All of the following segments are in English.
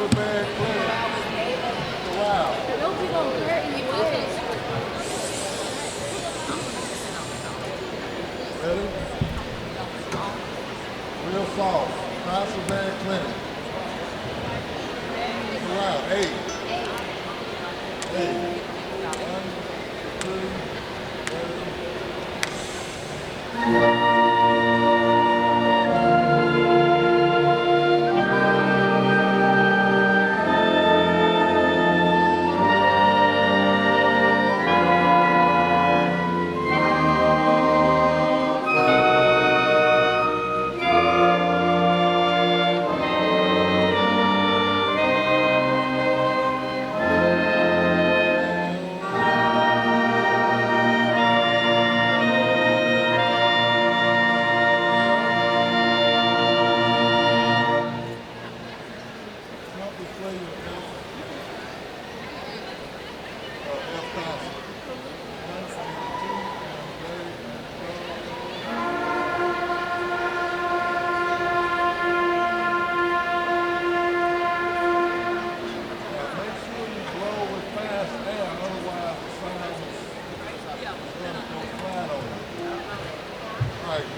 bad clinic. Wow. Don't be gonna hurt in your face. Ready? Real soft. Not so bad clinic. Wow. 8. 8. 1, 2, 3.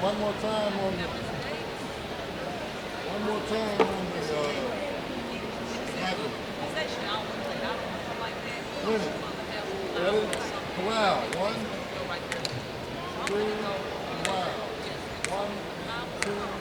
One more time on the Ready? Wow. 1, 2, wow. 1, 2, no.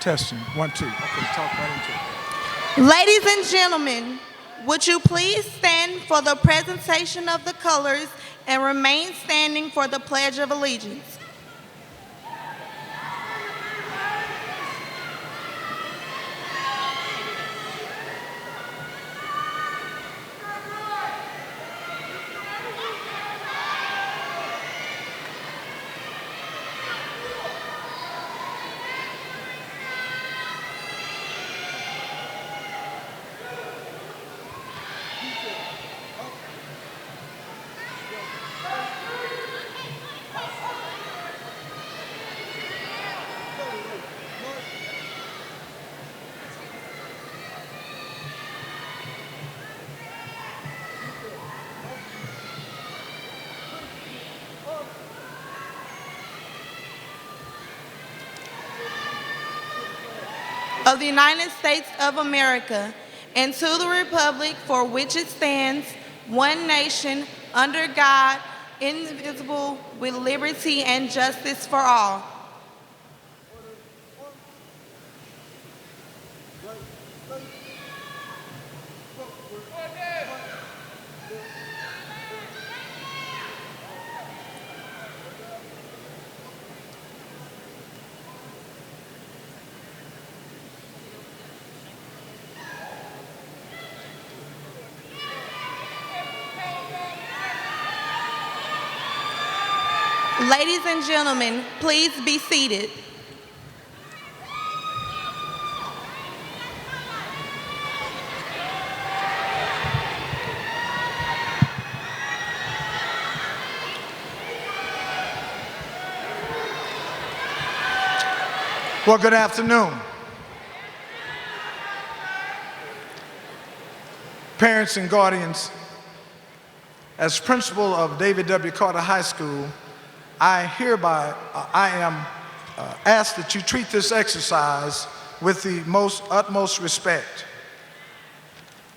Testing. 1, 2. Okay, talk right into it. Ladies and gentlemen, would you please stand for the presentation of the colors and remain standing for the Pledge of Allegiance? Of the United States of America, and to the republic for which it stands, one nation, under God, indivisible, with liberty and justice for all. Ladies and gentlemen, please be seated. Well, good afternoon. Parents and guardians, as principal of David W. Carter High School, I am asked that you treat this exercise with the utmost respect.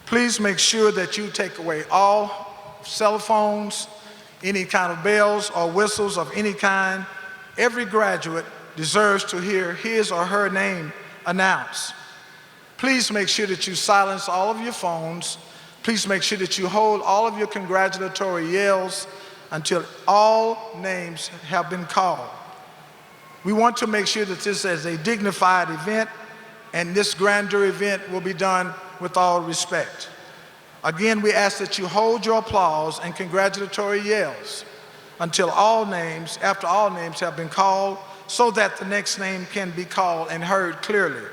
Please make sure that you take away all cell phones, any kind of bells or whistles of any kind. Every graduate deserves to hear his or her name announced. Please make sure that you silence all of your phones. Please make sure that you hold all of your congratulatory yells until all names have been called. We want to make sure that this is a dignified event, and this grandeur event will be done with all respect. Again, we ask that you hold your applause and congratulatory yells until after all names have been called, so that the next name can be called and heard clearly.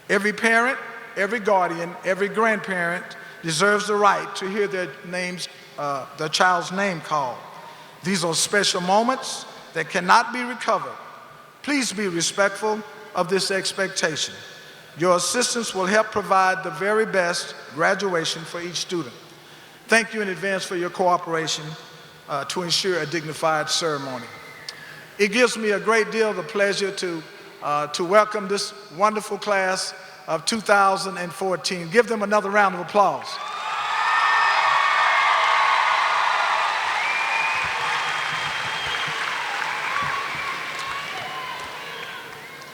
Every parent, every guardian, every grandparent deserves the right to hear their child's name called. These are special moments that cannot be recovered. Please be respectful of this expectation. Your assistance will help provide the very best graduation for each student. Thank you in advance for your cooperation to ensure a dignified ceremony. It gives me a great deal of pleasure to welcome this wonderful class of 2014. Give them another round of applause.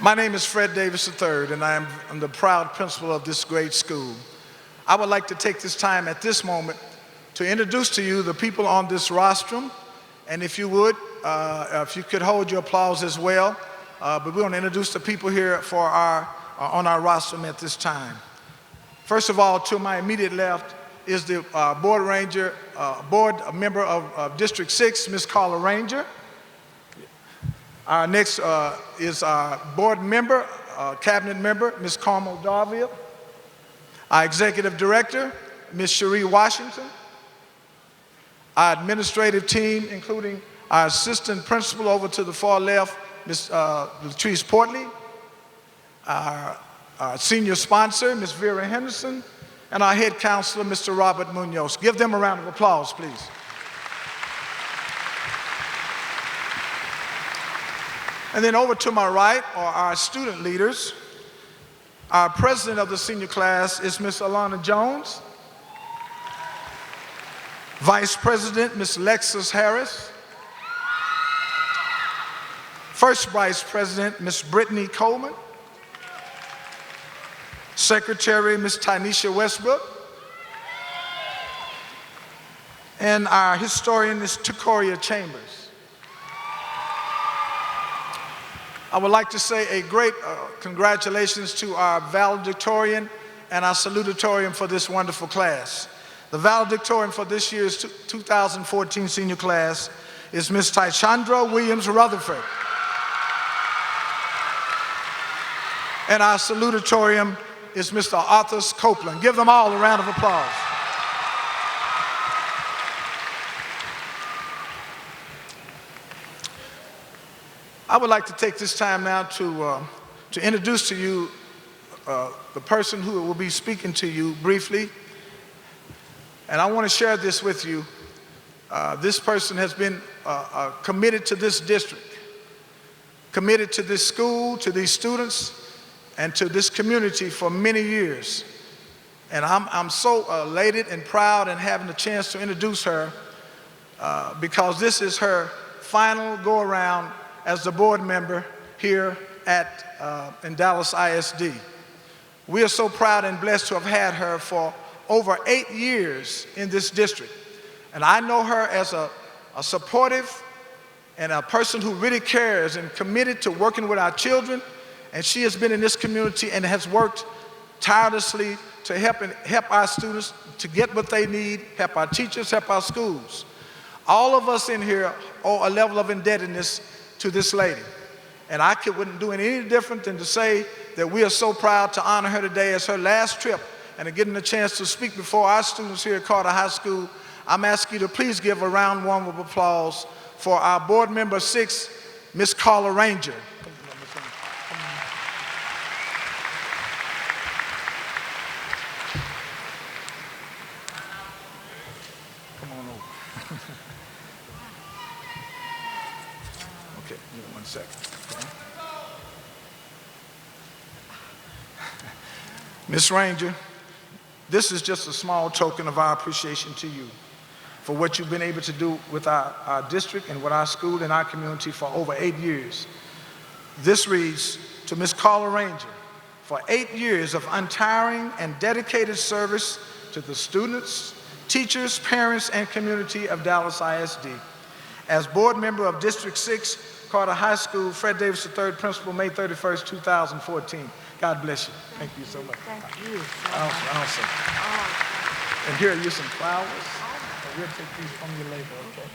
My name is Fred Davis III, and I'm the proud principal of this great school. I would like to take this time at this moment to introduce to you the people on this rostrum, and if you would, if you could hold your applause as well, but we want to introduce the people here on our rostrum at this time. First of all, to my immediate left is the board member of District 6, Ms. Carla Ranger. Our next is our board member, cabinet member, Ms. Carmel Darville. Our executive director, Ms. Cherie Washington. Our administrative team, including our assistant principal over to the far left, Ms. Latrice Portley. Our senior sponsor, Ms. Vera Henderson. And our head counselor, Mr. Robert Munoz. Give them a round of applause, please. And then over to my right are our student leaders. Our president of the senior class is Ms. Alana Jones. Vice President, Ms. Lexus Harris. First Vice President, Ms. Brittany Coleman. Secretary, Ms. Tynesha Westbrook, and our historian, Ms. Tucoria Chambers. I would like to say a great congratulations to our valedictorian and our salutatorian for this wonderful class. The valedictorian for this year's 2014 senior class is Ms. Tychandra Williams Rutherford. And our salutatorian is Mr. Arthur Copeland. Give them all a round of applause. I would like to take this time now to introduce to you the person who will be speaking to you briefly. And I want to share this with you. This person has been committed to this district, committed to this school, to these students, and to this community for many years. And I'm so elated and proud in having the chance to introduce her because this is her final go-around as the board member here in Dallas ISD. We are so proud and blessed to have had her for over 8 years in this district. And I know her as a supportive and a person who really cares and committed to working with our children. And she has been in this community and has worked tirelessly to help our students to get what they need, help our teachers, help our schools. All of us in here owe a level of indebtedness to this lady. And I wouldn't do it any different than to say that we are so proud to honor her today as her last trip and to getting a chance to speak before our students here at Carter High School. I'm asking you to please give a round warm of applause for our board member 6, Miss Carla Ranger. Come on over. Okay, give me 1 second. Okay. Miss Ranger, this is just a small token of our appreciation to you for what you've been able to do with our district and with our school and our community for over 8 years. This reads to Miss Carla Ranger for 8 years of untiring and dedicated service to the students, teachers, parents, and community of Dallas ISD. As board member of District 6, Carter High School, Fred Davis III Principal, May 31st, 2014. God bless you. Thank you so much. Thank you. Awesome. And here are you some flowers. And we'll take these from you later, okay?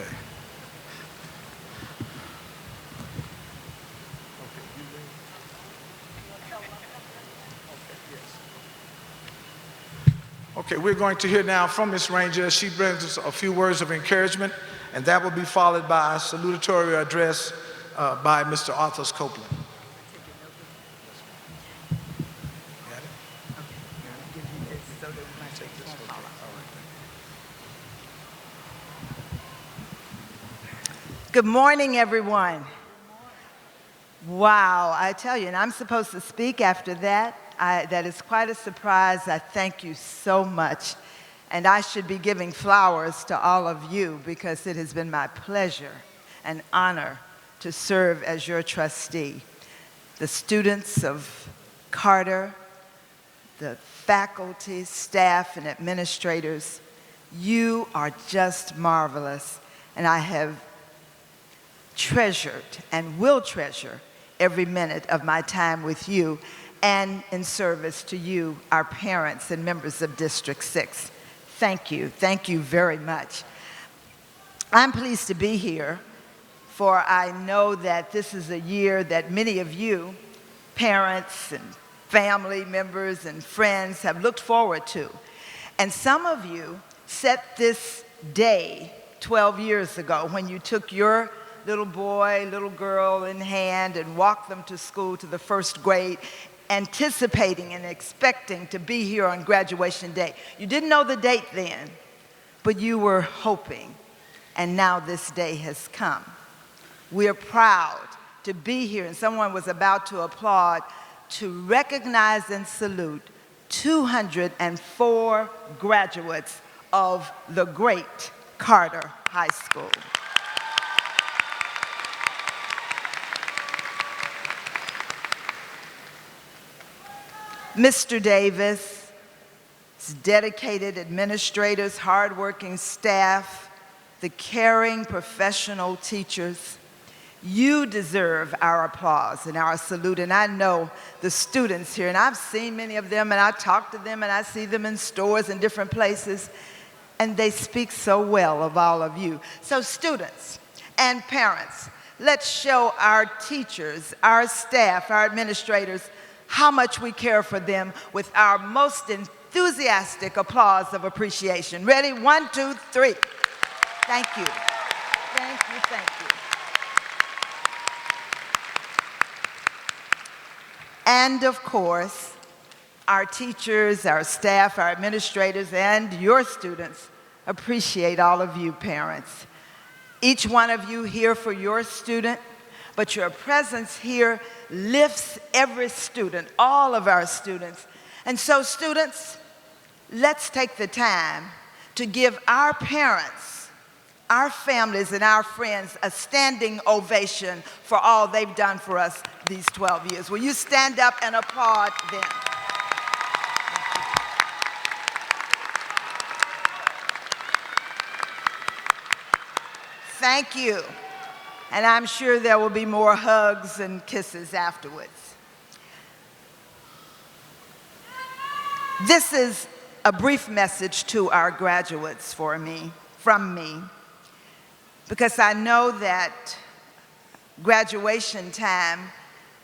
Okay. Okay, we're going to hear now from Ms. Ranger. She brings us a few words of encouragement, and that will be followed by a salutatory address by Mr. Arthur Copeland. Good morning, everyone. Wow, I tell you, and I'm supposed to speak after that. That is quite a surprise. I thank you so much. And I should be giving flowers to all of you because it has been my pleasure and honor to serve as your trustee. The students of Carter, the faculty, staff, and administrators, you are just marvelous. And I have treasured and will treasure every minute of my time with you and in service to you, our parents and members of District 6. Thank you. Thank you very much. I'm pleased to be here, for I know that this is a year that many of you, parents and family members and friends, have looked forward to. And some of you set this day 12 years ago when you took your little boy, little girl in hand and walked them to school to the first grade, anticipating and expecting to be here on graduation day. You didn't know the date then, but you were hoping, and now this day has come. We are proud to be here, and someone was about to applaud, to recognize and salute 204 graduates of the great Carter High School. Mr. Davis, dedicated administrators, hardworking staff, the caring professional teachers, you deserve our applause and our salute. And I know the students here, and I've seen many of them, and I talk to them, and I see them in stores and different places, and they speak so well of all of you. So students and parents, let's show our teachers, our staff, our administrators, how much we care for them with our most enthusiastic applause of appreciation. Ready? 1, 2, 3. Thank you. Thank you, thank you. And of course, our teachers, our staff, our administrators, and your students appreciate all of you parents. Each one of you here for your student, but your presence here lifts every student, all of our students. And so students, let's take the time to give our parents, our families, and our friends a standing ovation for all they've done for us these 12 years. Will you stand up and applaud them? Thank you. And I'm sure there will be more hugs and kisses afterwards. This is a brief message to our graduates from me, because I know that graduation time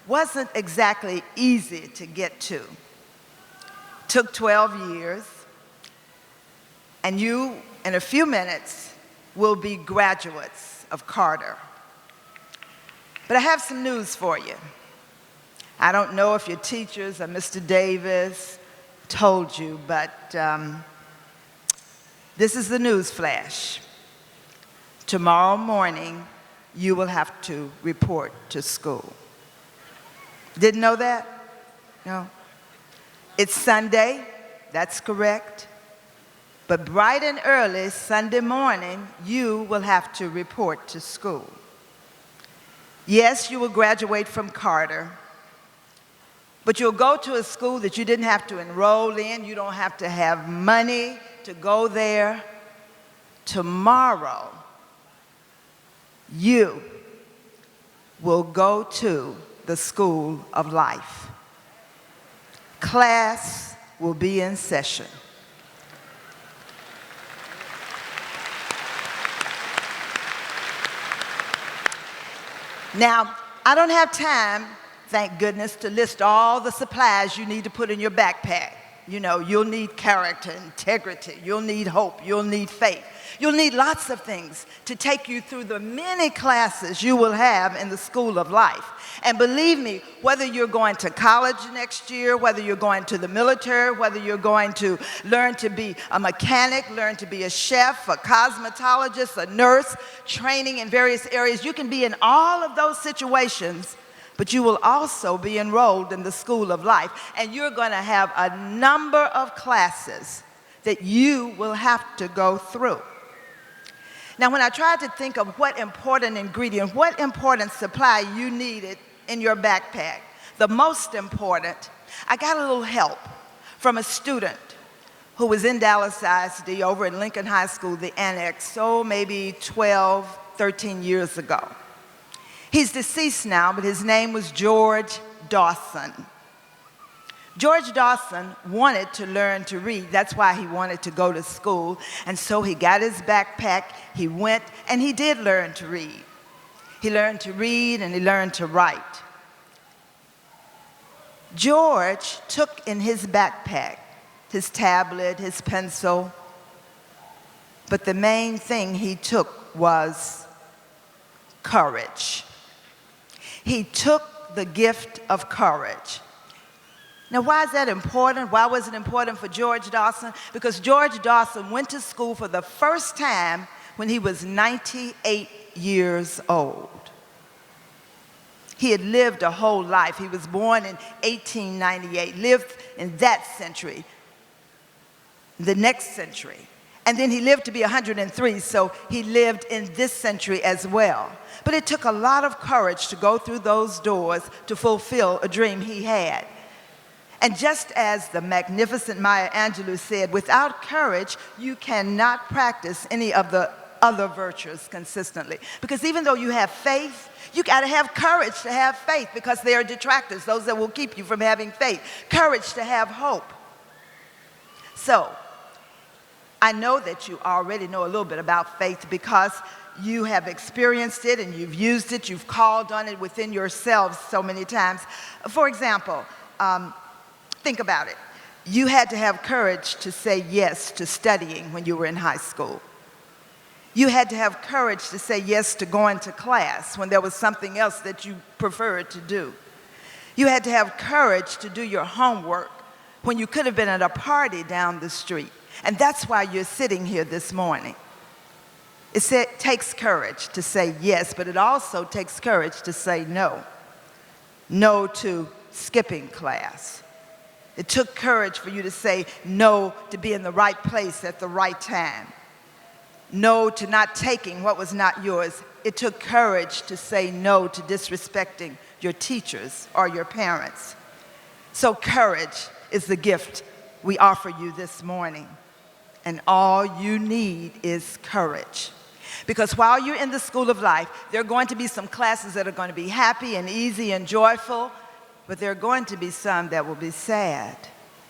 wasn't exactly easy to get to. Took 12 years, and you, in a few minutes, will be graduates of Carter. But I have some news for you. I don't know if your teachers or Mr. Davis told you, but this is the news flash. Tomorrow morning, you will have to report to school. Didn't know that? No. It's Sunday, that's correct. But bright and early Sunday morning, you will have to report to school. Yes, you will graduate from Carter, but you'll go to a school that you didn't have to enroll in. You don't have to have money to go there. Tomorrow, you will go to the School of Life. Class will be in session. Now, I don't have time, thank goodness, to list all the supplies you need to put in your backpack. You know, you'll need character, integrity, you'll need hope, you'll need faith. You'll need lots of things to take you through the many classes you will have in the School of Life. And believe me, whether you're going to college next year, whether you're going to the military, whether you're going to learn to be a mechanic, learn to be a chef, a cosmetologist, a nurse, training in various areas, you can be in all of those situations, but you will also be enrolled in the School of Life. And you're going to have a number of classes that you will have to go through. Now, when I tried to think of what important ingredient, what important supply you needed in your backpack, the most important, I got a little help from a student who was in Dallas ISD over in Lincoln High School, the annex, maybe 12, 13 years ago. He's deceased now, but his name was George Dawson. George Dawson wanted to learn to read. That's why he wanted to go to school. And so he got his backpack, he went, and he did learn to read. He learned to read and he learned to write. George took in his backpack his tablet, his pencil, but the main thing he took was courage. He took the gift of courage. Now, why is that important? Why was it important for George Dawson? Because George Dawson went to school for the first time when he was 98 years old. He had lived a whole life. He was born in 1898, lived in that century, the next century. And then he lived to be 103, so he lived in this century as well. But it took a lot of courage to go through those doors to fulfill a dream he had. And just as the magnificent Maya Angelou said, without courage, you cannot practice any of the other virtues consistently. Because even though you have faith, you got to have courage to have faith, because there are detractors, those that will keep you from having faith. Courage to have hope. So, I know that you already know a little bit about faith because you have experienced it and you've used it, you've called on it within yourselves so many times. For example, think about it. You had to have courage to say yes to studying when you were in high school. You had to have courage to say yes to going to class when there was something else that you preferred to do. You had to have courage to do your homework when you could have been at a party down the street. And that's why you're sitting here this morning. It takes courage to say yes, but it also takes courage to say no. No to skipping class. It took courage for you to say no to be in the right place at the right time. No to not taking what was not yours. It took courage to say no to disrespecting your teachers or your parents. So courage is the gift we offer you this morning. And all you need is courage. Because while you're in the school of life, there are going to be some classes that are going to be happy and easy and joyful, but there are going to be some that will be sad,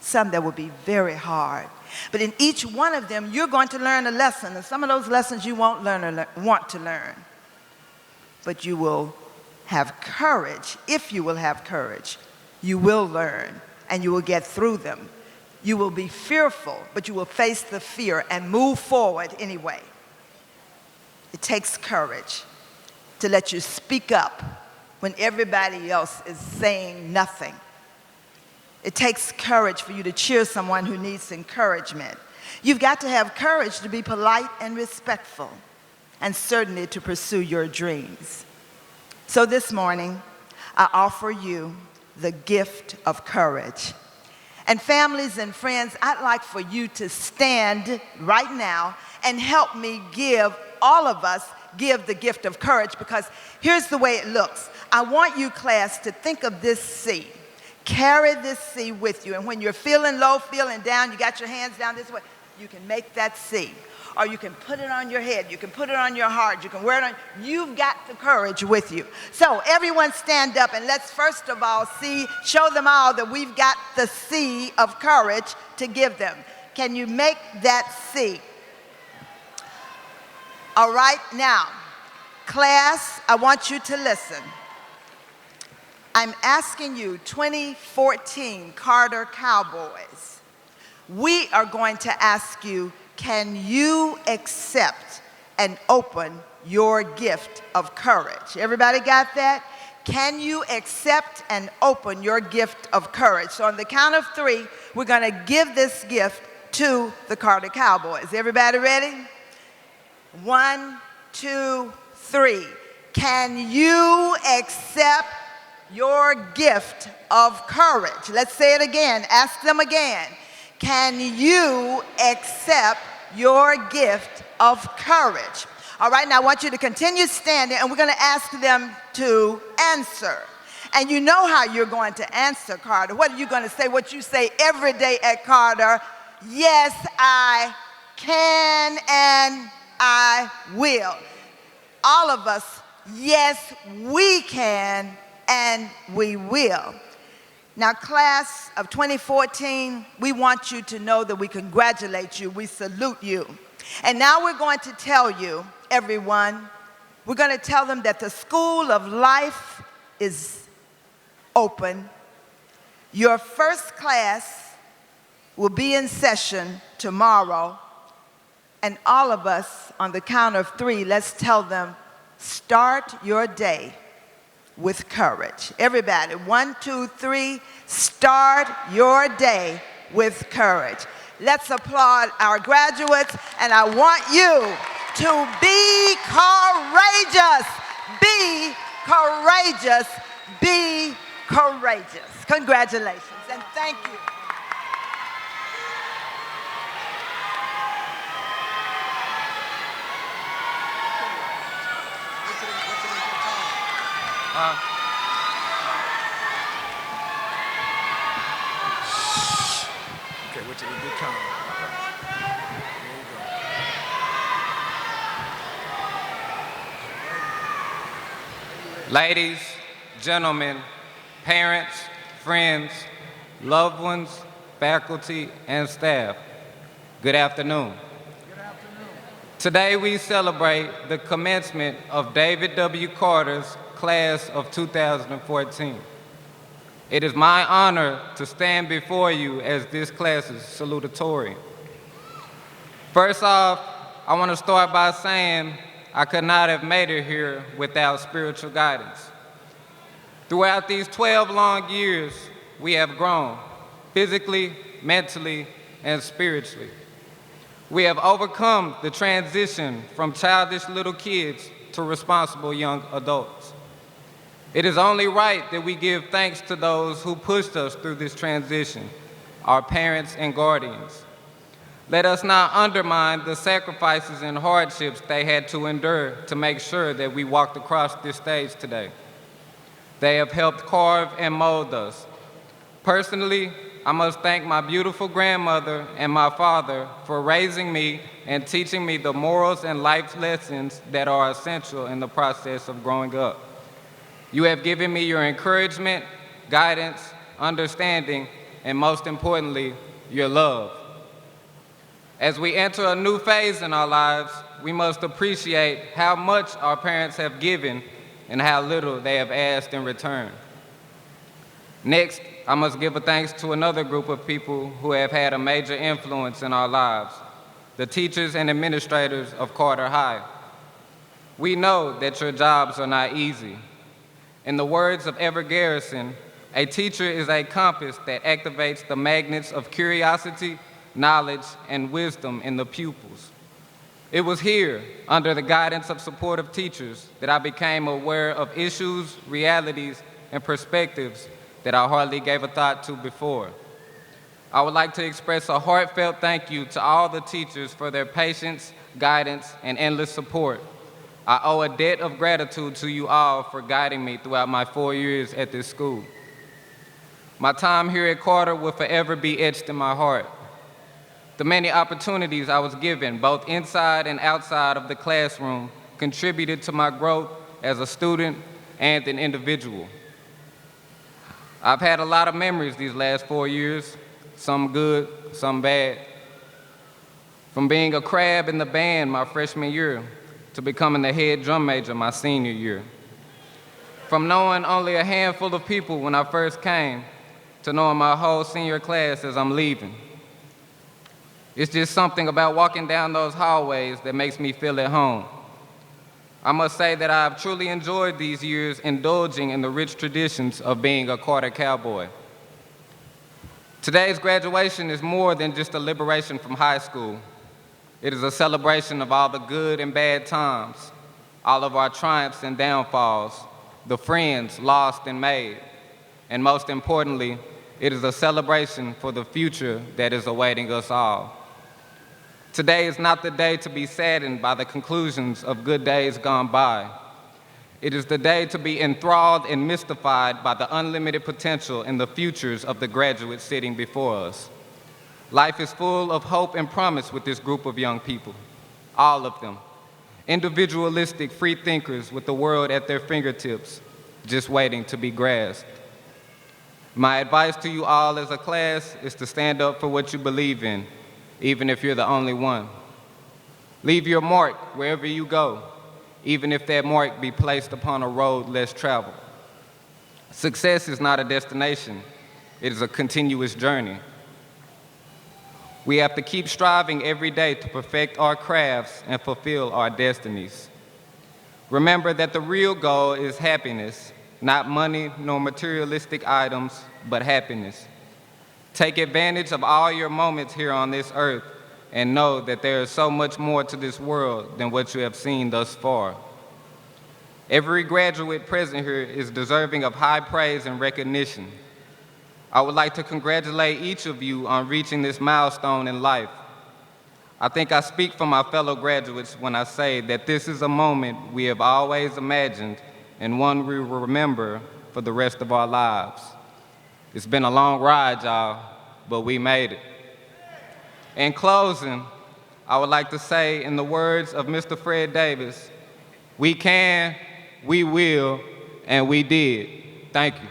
some that will be very hard. But in each one of them, you're going to learn a lesson, and some of those lessons you won't learn or want to learn. But you will have courage. If you will have courage, you will learn, and you will get through them. You will be fearful, but you will face the fear and move forward anyway. It takes courage to let you speak up when everybody else is saying nothing. It takes courage for you to cheer someone who needs encouragement. You've got to have courage to be polite and respectful, and certainly to pursue your dreams. So this morning, I offer you the gift of courage. And families and friends, I'd like for you to stand right now and help me give all of us give the gift of courage, because here's the way it looks. I want you, class, to think of this C. Carry this C with you. And when you're feeling low, feeling down, you got your hands down this way, you can make that C. Or you can put it on your head. You can put it on your heart. You can wear it on. You've got the courage with you. So everyone stand up and let's first of all show them all that we've got the C of courage to give them. Can you make that C? All right, now, class, I want you to listen. I'm asking you, 2014 Carter Cowboys, we are going to ask you, can you accept and open your gift of courage? Everybody got that? Can you accept and open your gift of courage? So on the count of 3, we're going to give this gift to the Carter Cowboys. Everybody ready? 1, 2, 3. Can you accept your gift of courage? Let's say it again. Ask them again. Can you accept your gift of courage? All right, now I want you to continue standing, and we're going to ask them to answer. And you know how you're going to answer, Carter. What are you going to say? What you say every day at Carter. Yes, I can and I will. All of us, yes, we can and we will. Now, class of 2014, we want you to know that we congratulate you, we salute you. And now we're going to tell you, everyone, we're going to tell them that the School of Life is open. Your first class will be in session tomorrow. And all of us, on the count of 3, let's tell them, start your day with courage. Everybody, 1, 2, 3, start your day with courage. Let's applaud our graduates, and I want you to be courageous. Be courageous. Be courageous. Congratulations, and thank you. which it would become. Ladies, gentlemen, parents, friends, loved ones, faculty, and staff, good afternoon. Today we celebrate the commencement of David W. Carter's class of 2014. It is my honor to stand before you as this class's salutatorian. First off, I want to start by saying I could not have made it here without spiritual guidance. Throughout these 12 long years, we have grown physically, mentally, and spiritually. We have overcome the transition from childish little kids to responsible young adults. It is only right that we give thanks to those who pushed us through this transition, our parents and guardians. Let us not undermine the sacrifices and hardships they had to endure to make sure that we walked across this stage today. They have helped carve and mold us. Personally, I must thank my beautiful grandmother and my father for raising me and teaching me the morals and life lessons that are essential in the process of growing up. You have given me your encouragement, guidance, understanding, and most importantly, your love. As we enter a new phase in our lives, we must appreciate how much our parents have given and how little they have asked in return. Next, I must give a thanks to another group of people who have had a major influence in our lives, the teachers and administrators of Carter High. We know that your jobs are not easy. In the words of Everett Garrison, a teacher is a compass that activates the magnets of curiosity, knowledge, and wisdom in the pupils. It was here, under the guidance of supportive teachers, that I became aware of issues, realities, and perspectives that I hardly gave a thought to before. I would like to express a heartfelt thank you to all the teachers for their patience, guidance, and endless support. I owe a debt of gratitude to you all for guiding me throughout my 4 years at this school. My time here at Carter will forever be etched in my heart. The many opportunities I was given, both inside and outside of the classroom, contributed to my growth as a student and an individual. I've had a lot of memories these last 4 years, some good, some bad. From being a crab in the band my freshman year to becoming the head drum major my senior year. From knowing only a handful of people when I first came to knowing my whole senior class as I'm leaving. It's just something about walking down those hallways that makes me feel at home. I must say that I've truly enjoyed these years indulging in the rich traditions of being a Carter cowboy. Today's graduation is more than just a liberation from high school. It is a celebration of all the good and bad times, all of our triumphs and downfalls, the friends lost and made, and most importantly, it is a celebration for the future that is awaiting us all. Today is not the day to be saddened by the conclusions of good days gone by. It is the day to be enthralled and mystified by the unlimited potential and the futures of the graduates sitting before us. Life is full of hope and promise with this group of young people, all of them. Individualistic free thinkers with the world at their fingertips, just waiting to be grasped. My advice to you all as a class is to stand up for what you believe in, even if you're the only one. Leave your mark wherever you go, even if that mark be placed upon a road less traveled. Success is not a destination, it is a continuous journey. We have to keep striving every day to perfect our crafts and fulfill our destinies. Remember that the real goal is happiness, not money nor materialistic items, but happiness. Take advantage of all your moments here on this earth and know that there is so much more to this world than what you have seen thus far. Every graduate present here is deserving of high praise and recognition. I would like to congratulate each of you on reaching this milestone in life. I think I speak for my fellow graduates when I say that this is a moment we have always imagined and one we will remember for the rest of our lives. It's been a long ride, y'all, but we made it. In closing, I would like to say, in the words of Mr. Fred Davis, we can, we will, and we did. Thank you.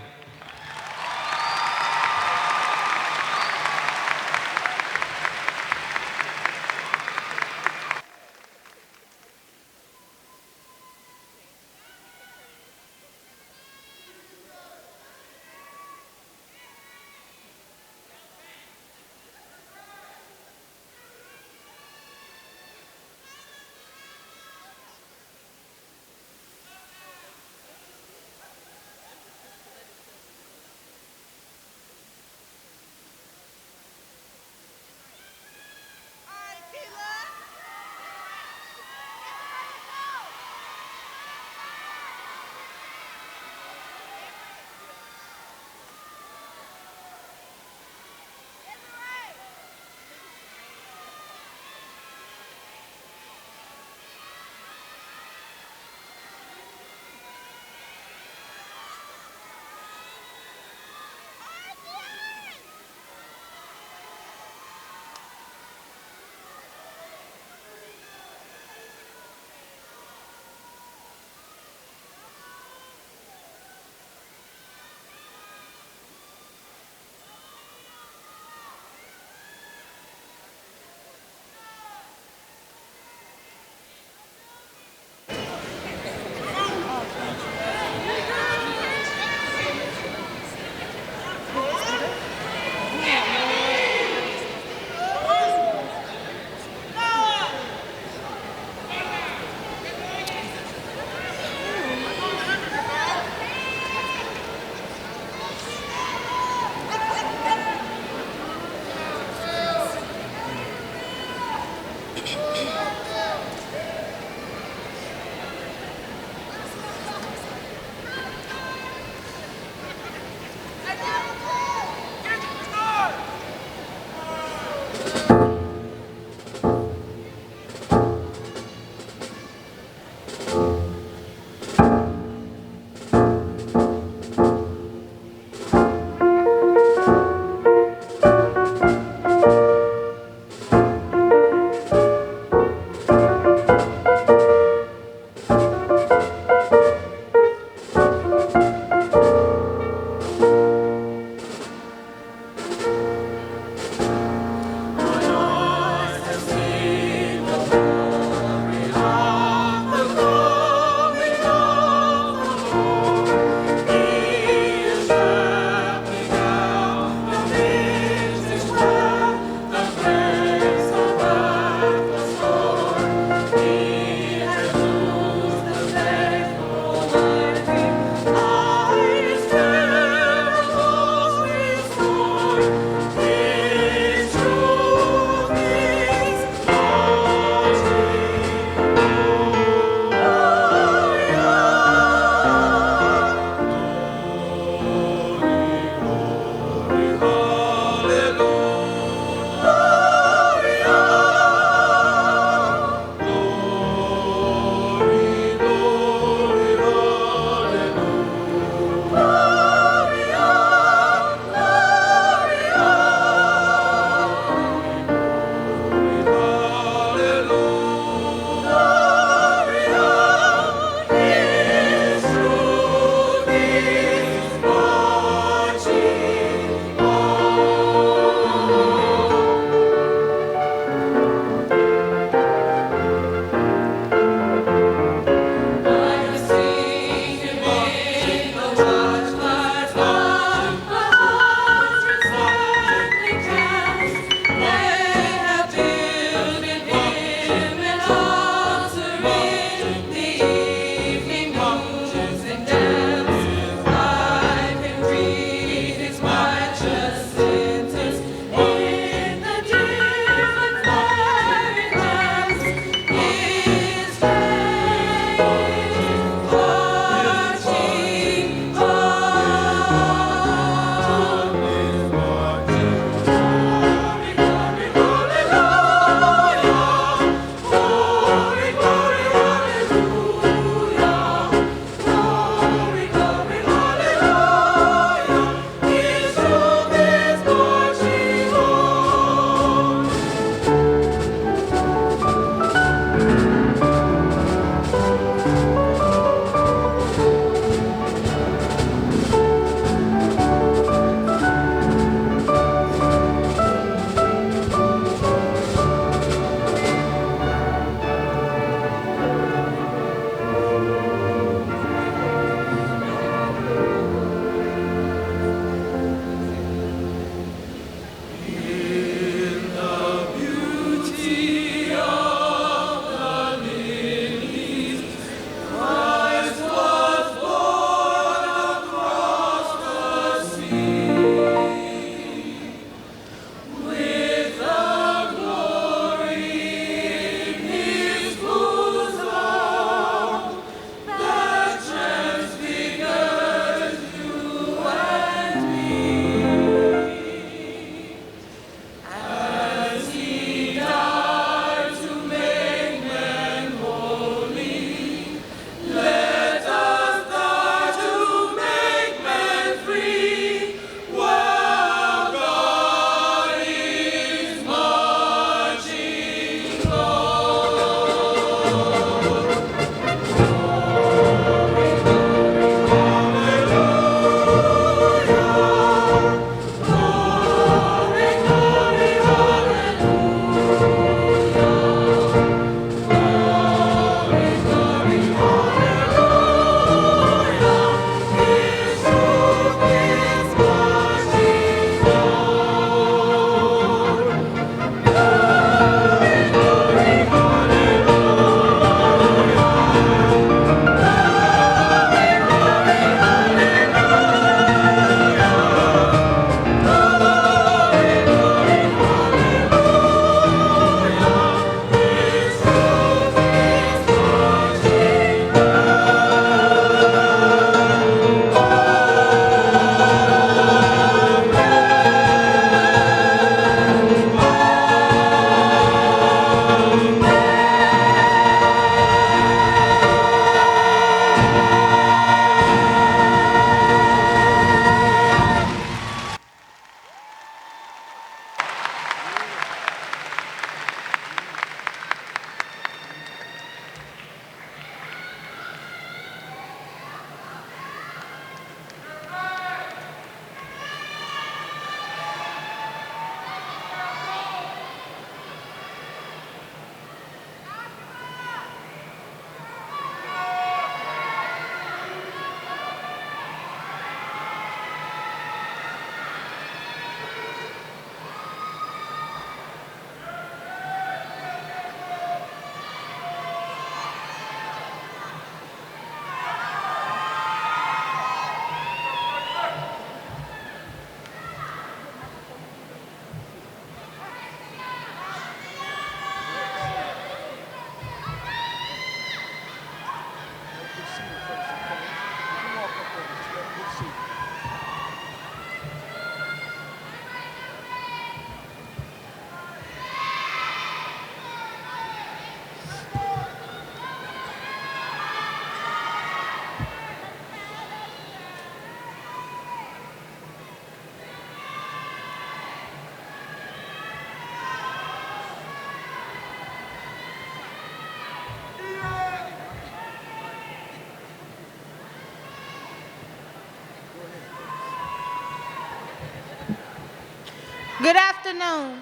Good afternoon,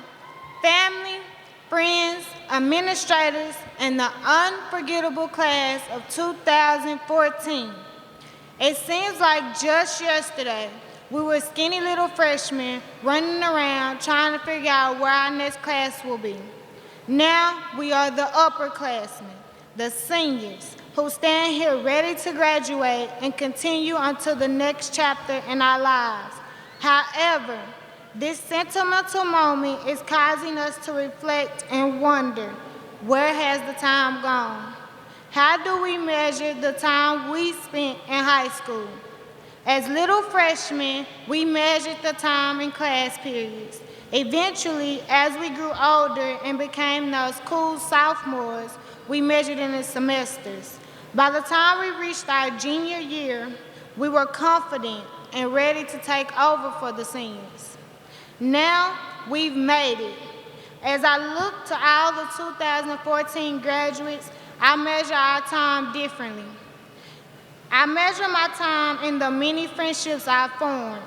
family, friends, administrators, and the unforgettable class of 2014. It seems like just yesterday, we were skinny little freshmen running around trying to figure out where our next class will be. Now we are the upperclassmen, the seniors, who stand here ready to graduate and continue until the next chapter in our lives. However, this sentimental moment is causing us to reflect and wonder, where has the time gone? How do we measure the time we spent in high school? As little freshmen, we measured the time in class periods. Eventually, as we grew older and became those cool sophomores, we measured in the semesters. By the time we reached our junior year, we were confident and ready to take over for the seniors. Now, we've made it. As I look to all the 2014 graduates, I measure our time differently. I measure my time in the many friendships I formed.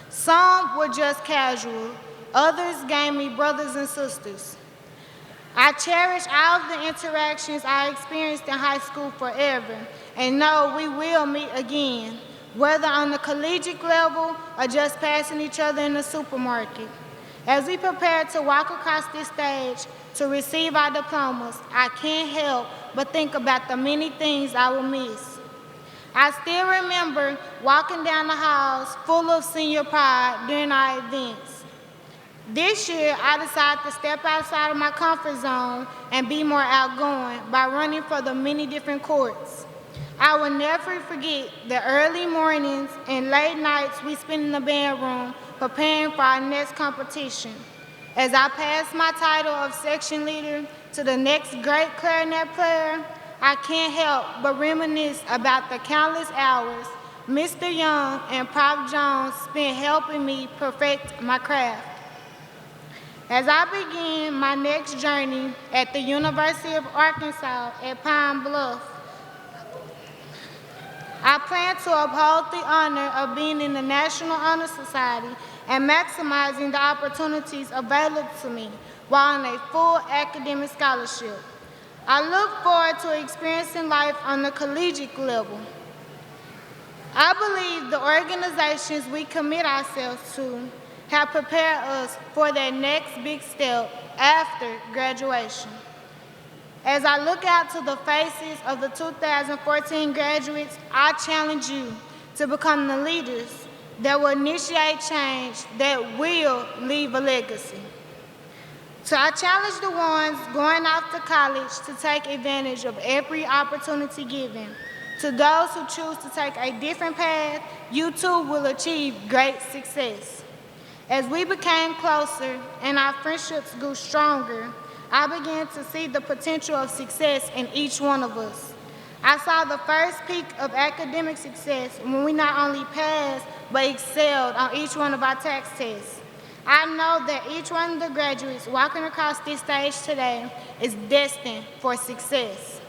Some were just casual, others gave me brothers and sisters. I cherish all of the interactions I experienced in high school forever and know we will meet again, whether on the collegiate level or just passing each other in the supermarket. As we prepare to walk across this stage to receive our diplomas, I can't help but think about the many things I will miss. I still remember walking down the halls full of senior pride during our events. This year, I decided to step outside of my comfort zone and be more outgoing by running for the many different courts. I will never forget the early mornings and late nights we spent in the band room preparing for our next competition. As I passed my title of section leader to the next great clarinet player, I can't help but reminisce about the countless hours Mr. Young and Prof. Jones spent helping me perfect my craft. As I begin my next journey at the University of Arkansas at Pine Bluff, I plan to uphold the honor of being in the National Honor Society and maximizing the opportunities available to me while on a full academic scholarship. I look forward to experiencing life on the collegiate level. I believe the organizations we commit ourselves to have prepared us for that next big step after graduation. As I look out to the faces of the 2014 graduates, I challenge you to become the leaders that will initiate change, that will leave a legacy. So I challenge the ones going off to college to take advantage of every opportunity given. To those who choose to take a different path, you too will achieve great success. As we became closer and our friendships grew stronger, I began to see the potential of success in each one of us. I saw the first peak of academic success when we not only passed, but excelled on each one of our tax tests. I know that each one of the graduates walking across this stage today is destined for success.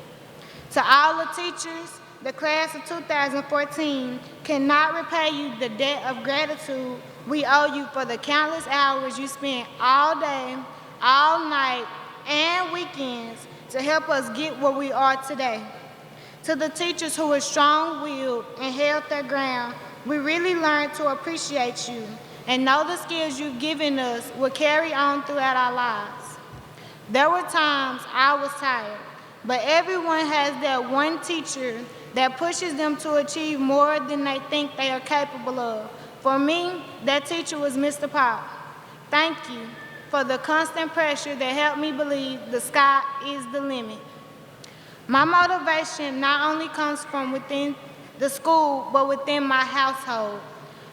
To all the teachers, the class of 2014 cannot repay you the debt of gratitude we owe you for the countless hours you spent all day, all night, and weekends to help us get where we are today. To the teachers who were strong-willed and held their ground, we really learned to appreciate you and know the skills you've given us will carry on throughout our lives. There were times I was tired, but everyone has that one teacher that pushes them to achieve more than they think they are capable of. For me, that teacher was Mr. Pop. Thank you for the constant pressure that helped me believe the sky is the limit. My motivation not only comes from within the school, but within my household.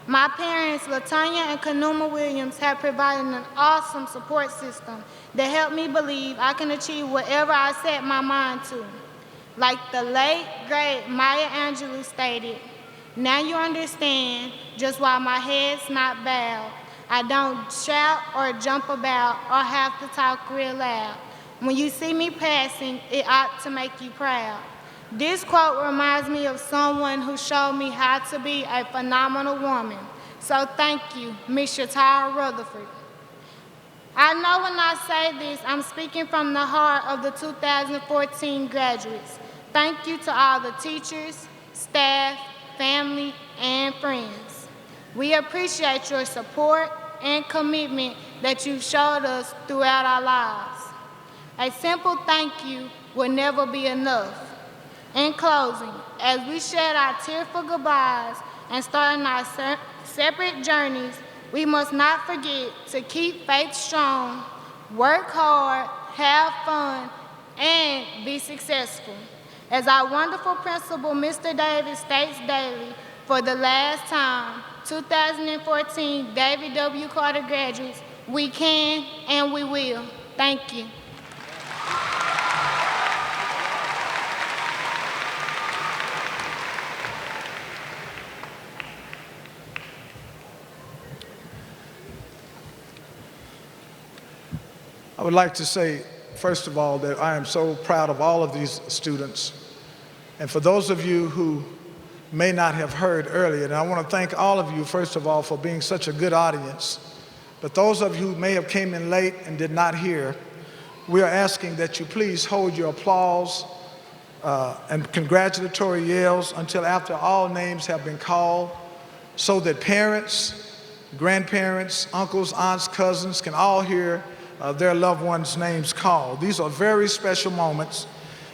My parents, Latonya and Kanuma Williams, have provided an awesome support system that helped me believe I can achieve whatever I set my mind to. Like the late, great Maya Angelou stated, "Now you understand just why my head's not bowed. I don't shout or jump about or have to talk real loud. When you see me passing, it ought to make you proud." This quote reminds me of someone who showed me how to be a phenomenal woman. So thank you, Miss Shatara Rutherford. I know when I say this, I'm speaking from the heart of the 2014 graduates. Thank you to all the teachers, staff, family, and friends. We appreciate your support and commitment that you've showed us throughout our lives. A simple thank you will never be enough. In closing, as we shed our tearful goodbyes and start on our separate journeys, we must not forget to keep faith strong, work hard, have fun, and be successful. As our wonderful principal, Mr. Davis, states daily, for the last time, 2014 David W. Carter graduates, we can and we will. Thank you. I would like to say, first of all, that I am so proud of all of these students. And for those of you who may not have heard earlier, and I want to thank all of you, first of all, for being such a good audience. But those of you who may have came in late and did not hear, we are asking that you please hold your applause and congratulatory yells until after all names have been called, so that parents, grandparents, uncles, aunts, cousins can all hear their loved ones' names called. These are very special moments,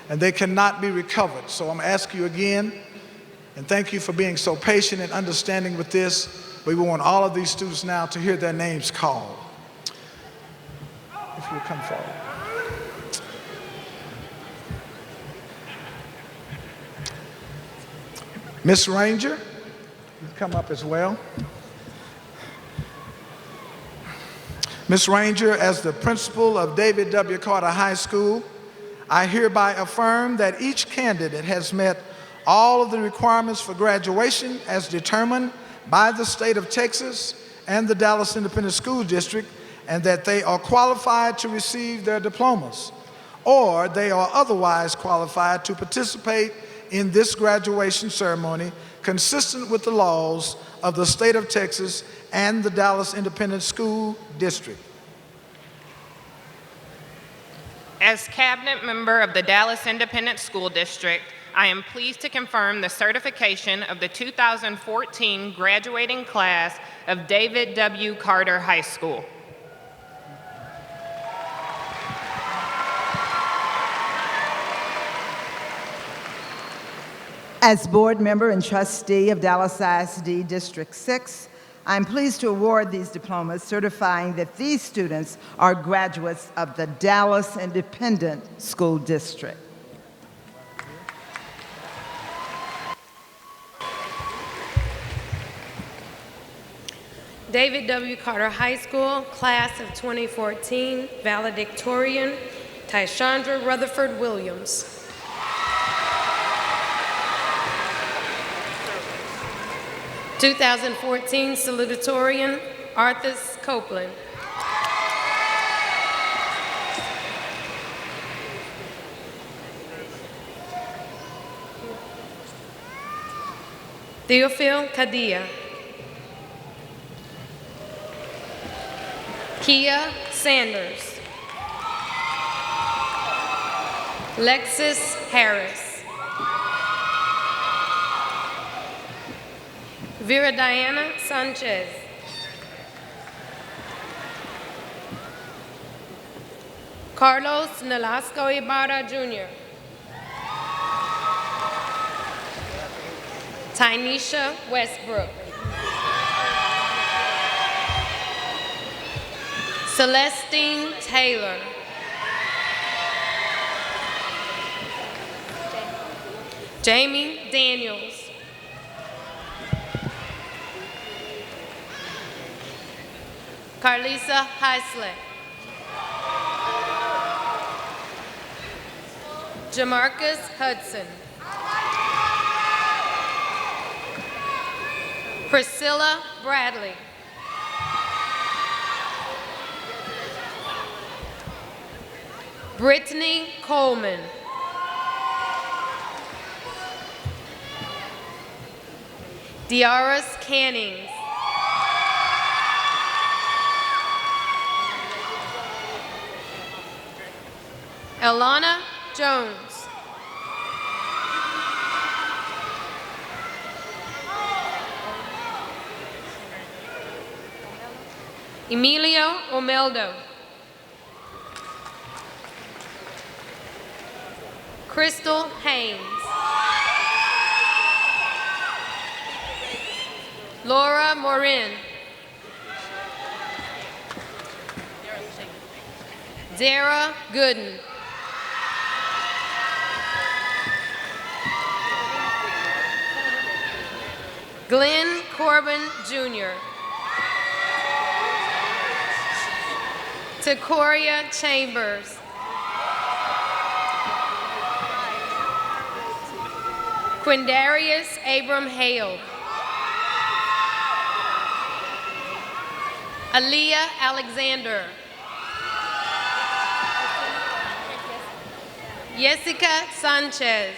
and they cannot be recovered. So I'm asking you again, and thank you for being so patient and understanding with this. We want all of these students now to hear their names called. If you'll come forward. Miss Ranger, you can come up as well. Ms. Ranger, as the principal of David W. Carter High School, I hereby affirm that each candidate has met all of the requirements for graduation as determined by the state of Texas and the Dallas Independent School District, and that they are qualified to receive their diplomas, or they are otherwise qualified to participate in this graduation ceremony consistent with the laws of the state of Texas and the Dallas Independent School District. As cabinet member of the Dallas Independent School District, I am pleased to confirm the certification of the 2014 graduating class of David W. Carter High School. As board member and trustee of Dallas ISD District 6, I'm pleased to award these diplomas certifying that these students are graduates of the Dallas Independent School District. David W. Carter High School, class of 2014, valedictorian, Tyshandra Rutherford Williams. (2014) Salutatorian, Arthur Copeland. Theophil Kadia. Kia Sanders. Lexus Harris. Vera Diana Sanchez. Carlos Nolasco Ibarra Jr. Tynesha Westbrook. Celestine Taylor. Jamie Daniels. Carlisa Heislett. Jamarcus Hudson. Priscilla Bradley. Brittany Coleman. Diaris Cannings. Elana Jones. Emilio Omeldo. Crystal Haynes. Laura Morin. Dara Gooden. Glenn Corbin Jr. Takoria Chambers. Quindarius Abram Hale. Aaliyah Alexander. Jessica Sanchez.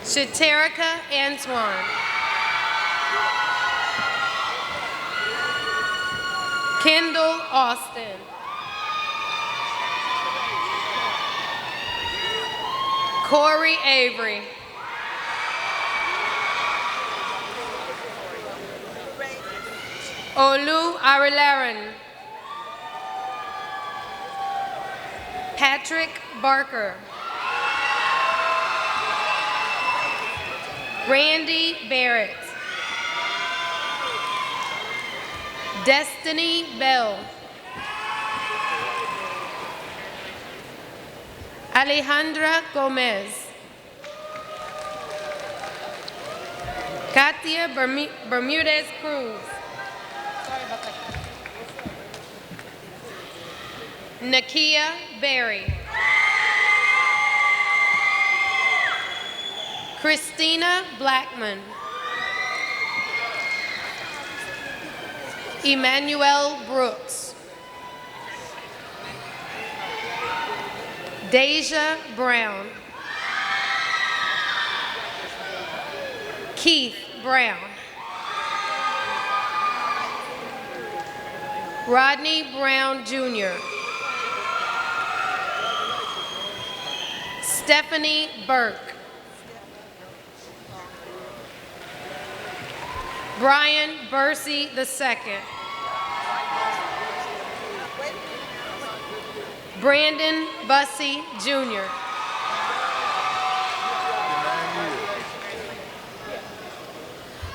Shaterica Antoine. Kendall Austin. Corey Avery. Olu Arilaren. Patrick Barker. Randy Barrett. Destiny Bell. Alejandra Gomez. Katia Bermudez Cruz. Nakia Berry. Christina Blackman. Emmanuel Brooks. Deja Brown. Keith Brown. Rodney Brown Jr. Stephanie Burke. Brian Bursey II. Brandon Bussey Jr.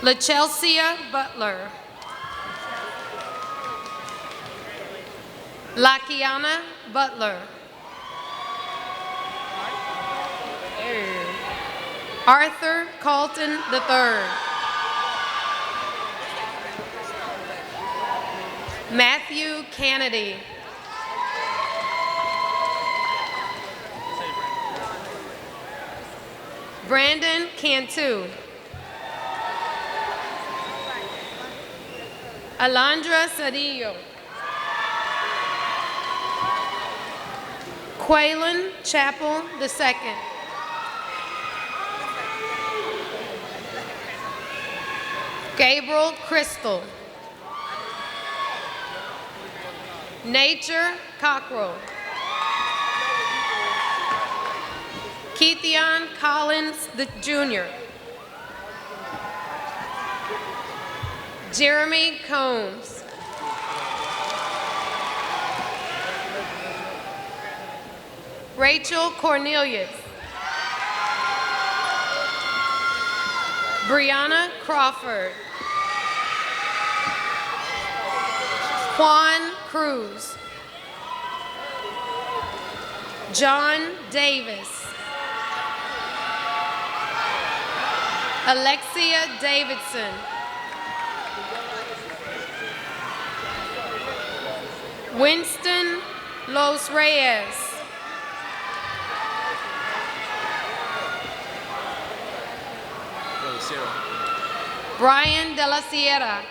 LaChelsia Butler. Lakiana Butler. Arthur Colton III. Matthew Kennedy. Brandon Cantu. Alondra Cedillo. Quaylen Chappell II. Gabriel Crystal. Nature Cockrell. Keithion Collins Jr. Jeremy Combs. Rachel Cornelius. Brianna Crawford. Juan Cruz. John Davis. Alexia Davidson. Winston Los Reyes. Brian De La Sierra.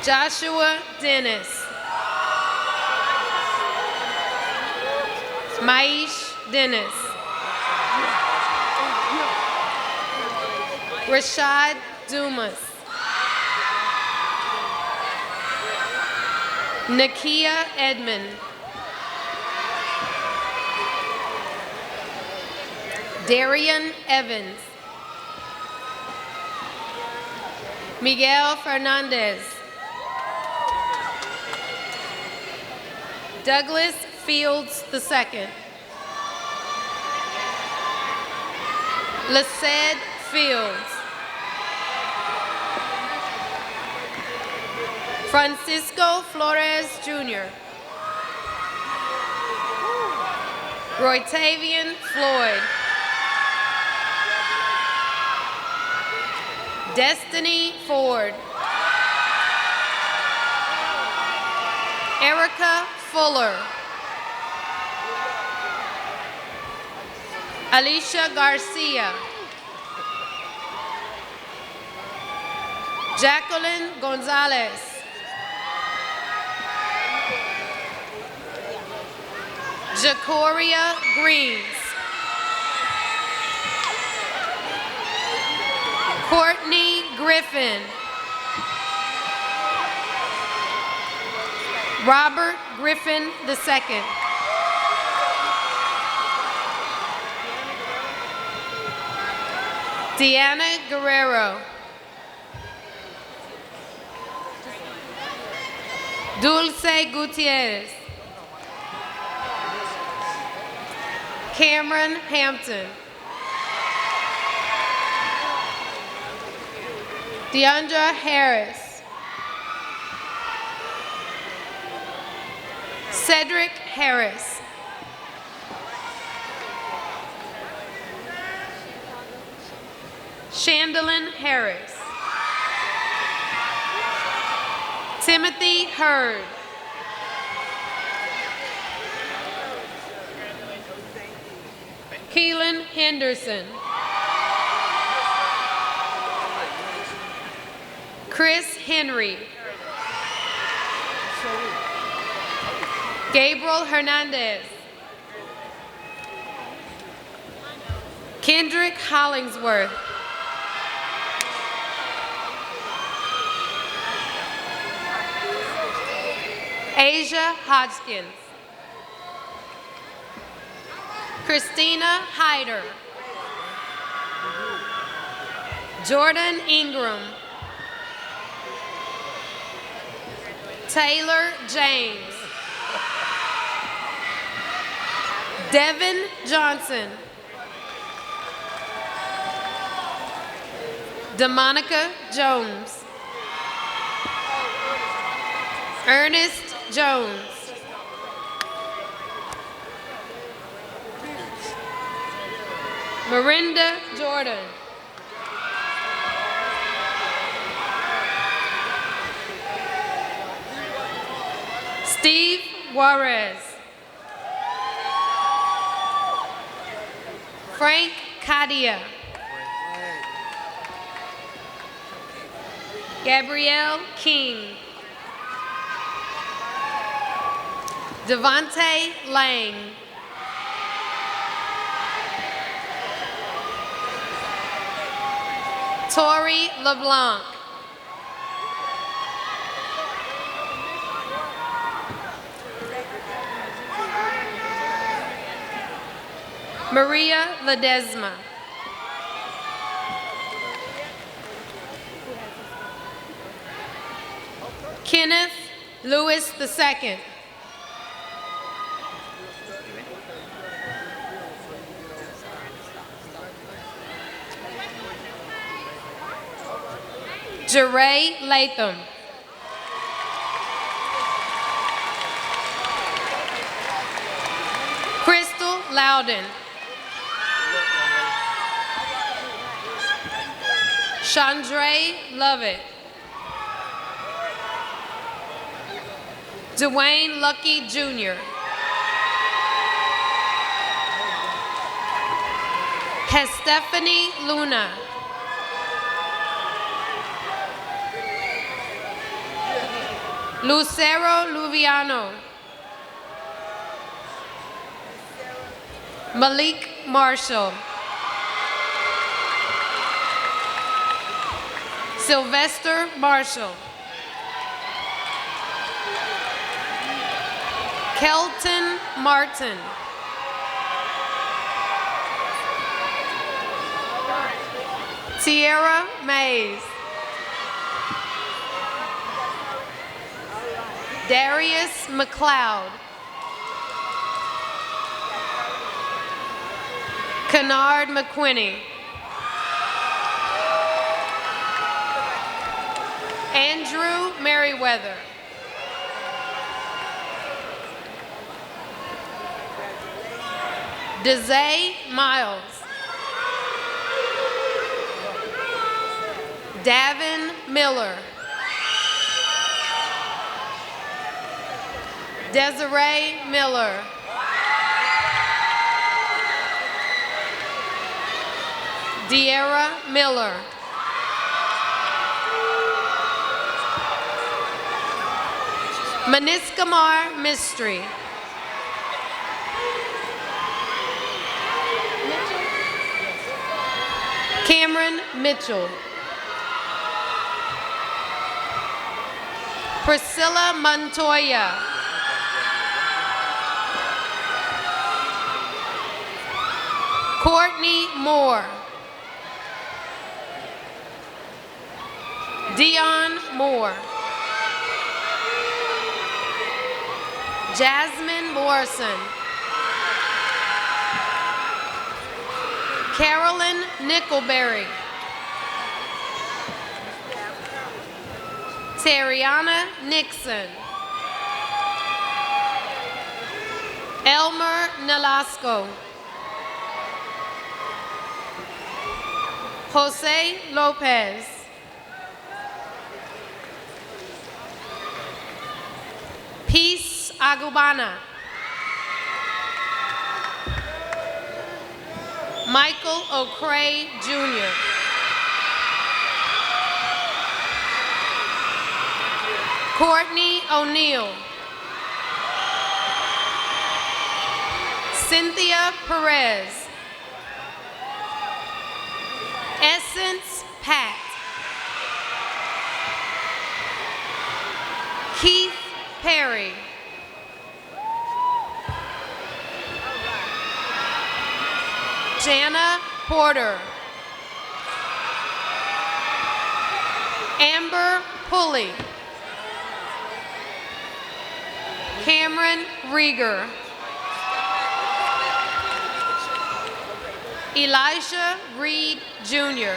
Joshua Dennis. Maish Dennis. Rashad Dumas. Nakia Edmond. Darian Evans. Miguel Fernandez. Douglas Fields II. Laced Fields. Francisco Flores Jr. Roytavian Floyd. Destiny Ford. Erica Fuller. Alicia Garcia. Jacqueline Gonzalez. Jacoria Greens. Courtney Griffin. Robert Griffin II. Deanna Guerrero. Dulce Gutierrez. Cameron Hampton. Deandra Harris. Cedric Harris. Chandalyn Harris. Timothy Hurd. Keelan Henderson. Chris Henry. Gabriel Hernandez. Kendrick Hollingsworth. Asia Hodgkins. Christina Hyder. Jordan Ingram. Taylor James. Devin Johnson. DeMonica Jones. Ernest Jones. Mirinda Jordan. Steve Juarez. Frank Cadia. Gabrielle King. Devontae Lang. Tori LeBlanc. Maria Ledesma. Kenneth Lewis II. Jeray Latham. Crystal Loudon. Chandre Lovett. Dwayne Lucky Jr. Stephanie Luna. Lucero Luviano. Malik Marshall. Sylvester Marshall. Kelton Martin. Tierra Mays. Darius McLeod. Kennard McQuinney. Andrew Merriweather. Dezay Miles. Davin Miller. Desiree Miller. De'Ara Miller. Maniskamar Mystery. Cameron Mitchell. Priscilla Montoya. Courtney Moore. Dion Moore. Jasmine Morrison. Carolyn Nickelberry. Terriana Nixon. Elmer Nolasco. Jose Lopez. Peace Agubana. Michael O'Cray Jr. Courtney O'Neill. Cynthia Perez. Essence Pat. Keith Perry. Jana Porter. Amber Pulley. Cameron Rieger. Elijah Reed Jr.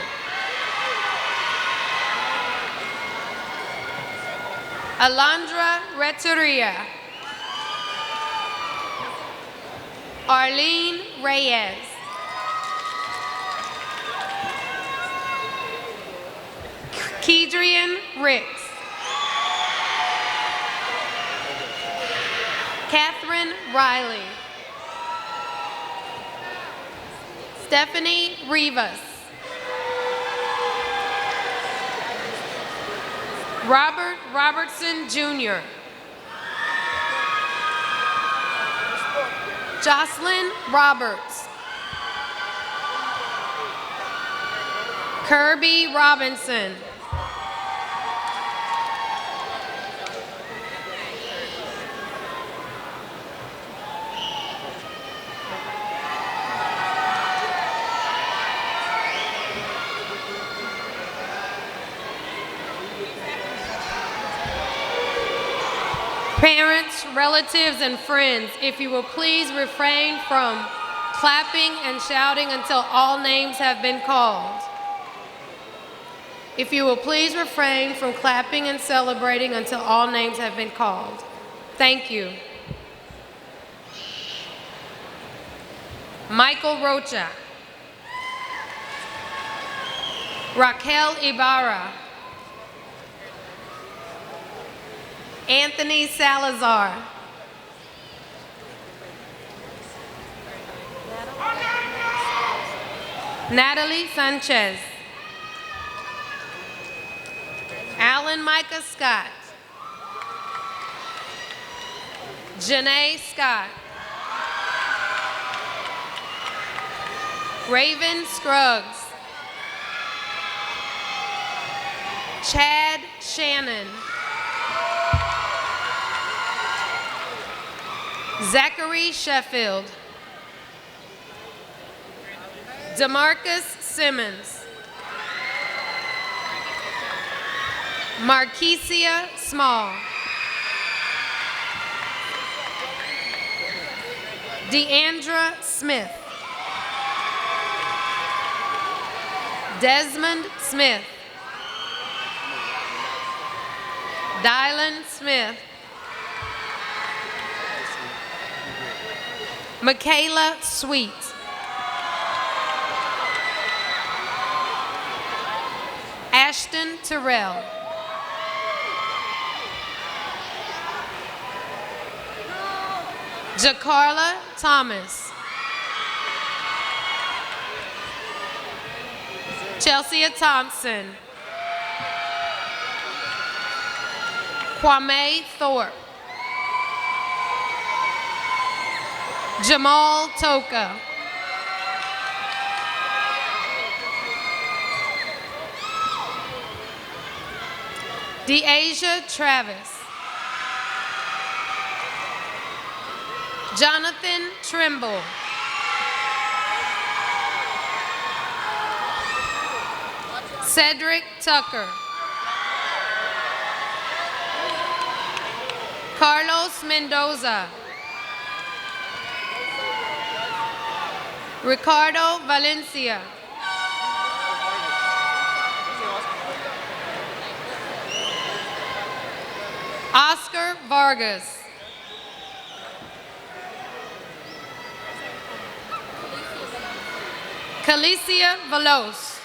Alondra Reteria. Arlene Reyes. Kedrian Ricks. Catherine Riley. Stephanie Rivas. Robert Robertson Jr. Jocelyn Roberts. Kirby Robinson. Parents, relatives, and friends, if you will please refrain from clapping and shouting until all names have been called. If you will please refrain from clapping and celebrating until all names have been called. Thank you. Michael Rocha. Raquel Ibarra. Anthony Salazar. Natalie Sanchez. Alan Micah Scott. Janae Scott. Raven Scruggs. Chad Shannon. Zachary Sheffield. Demarcus Simmons. Markesia Small. Deandra Smith. Desmond Smith. Dylan Smith. Michaela Sweet. Ashton Terrell. Jacarla Thomas. Chelsea Thompson. Kwame Thorpe. Jamal Toka. Deasia Travis. Jonathan Trimble. Cedric Tucker. Carlos Mendoza. Ricardo Valencia. Oscar Vargas. Calicia Velos.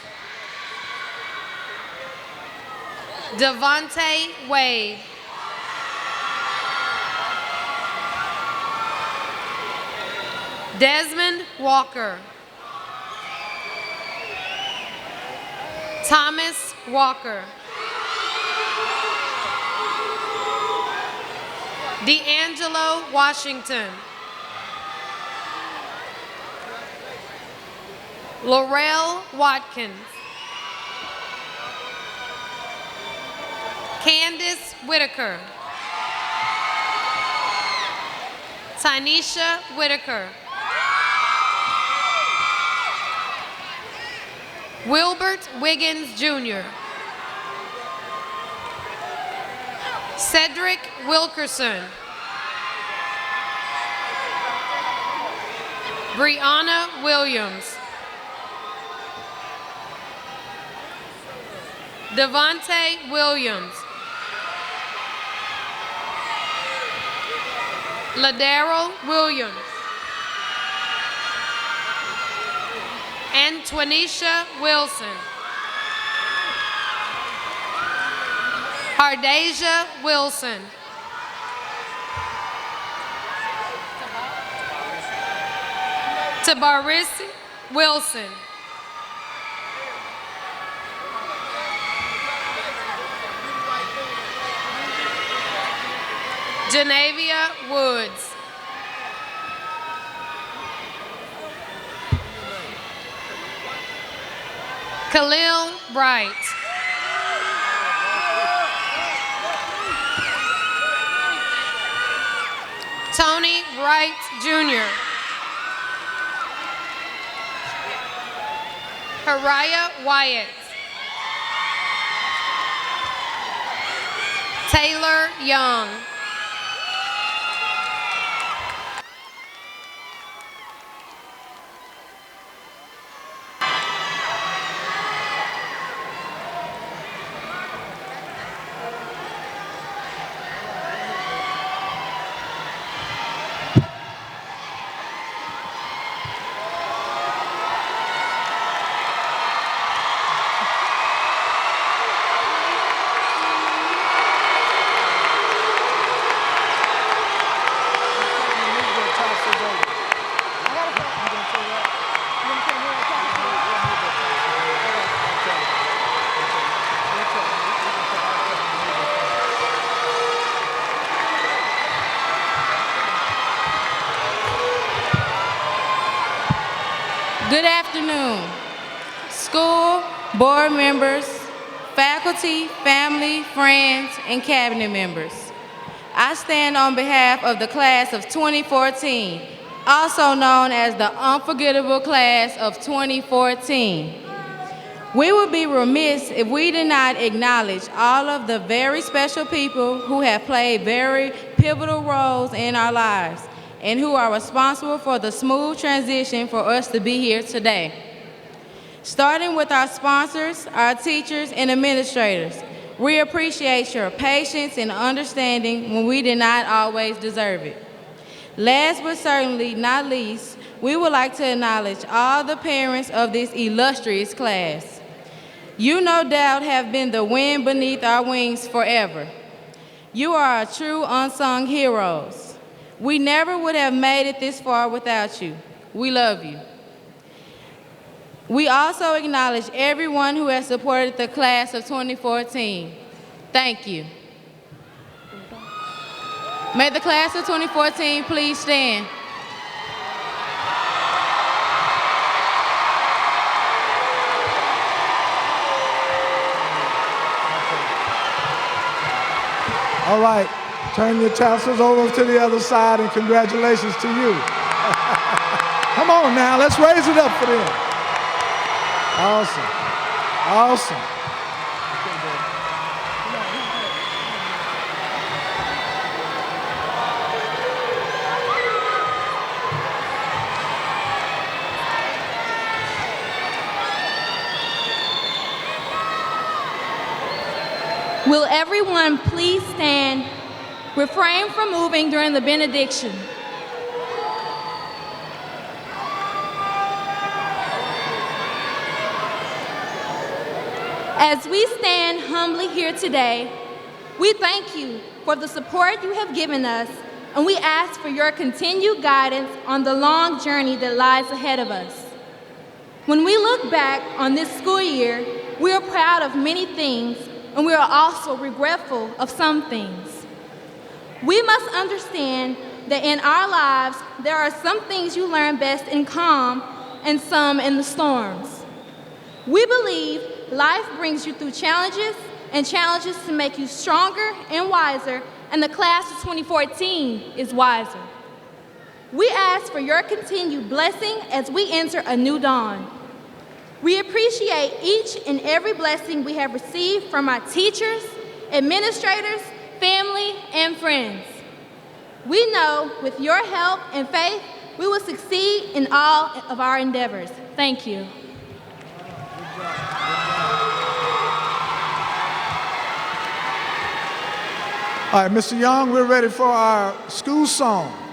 Devontae Wade. Desmond Walker. Thomas Walker. D'Angelo Washington. Laurel Watkins. Candace Whitaker. Tynesha Whitaker. Wilbert Wiggins Jr. Cedric Wilkerson. Brianna Williams. Devontae Williams. Ladero Williams. Antonisha Wilson. Hardasia Wilson. Tabarisi Wilson. Genavia Woods. Khalil Bright. Tony Wright Jr. Haraya Wyatt. Taylor Young. Good afternoon, school, board members, faculty, family, friends, and cabinet members. I stand on behalf of the class of 2014, also known as the unforgettable class of 2014. We would be remiss if we did not acknowledge all of the very special people who have played very pivotal roles in our lives and who are responsible for the smooth transition for us to be here today. Starting with our sponsors, our teachers, and administrators, we appreciate your patience and understanding when we did not always deserve it. Last but certainly not least, we would like to acknowledge all the parents of this illustrious class. You no doubt have been the wind beneath our wings forever. You are our true unsung heroes. We never would have made it this far without you. We love you. We also acknowledge everyone who has supported the class of 2014. Thank you. May the class of 2014 please stand. All right, turn your tassels over to the other side, and congratulations to you. Come on now, let's raise it up for them. Awesome, awesome. Will everyone please stand? Refrain from moving during the benediction. As we stand humbly here today, we thank you for the support you have given us, and we ask for your continued guidance on the long journey that lies ahead of us. When we look back on this school year, we are proud of many things, and we are also regretful of some things. We must understand that in our lives, there are some things you learn best in calm and some in the storms. We believe life brings you through challenges and challenges to make you stronger and wiser, and the class of 2014 is wiser. We ask for your continued blessing as we enter a new dawn. We appreciate each and every blessing we have received from our teachers, administrators, family, and friends. We know with your help and faith, we will succeed in all of our endeavors. Thank you. All right, Mr. Young, we're ready for our school song.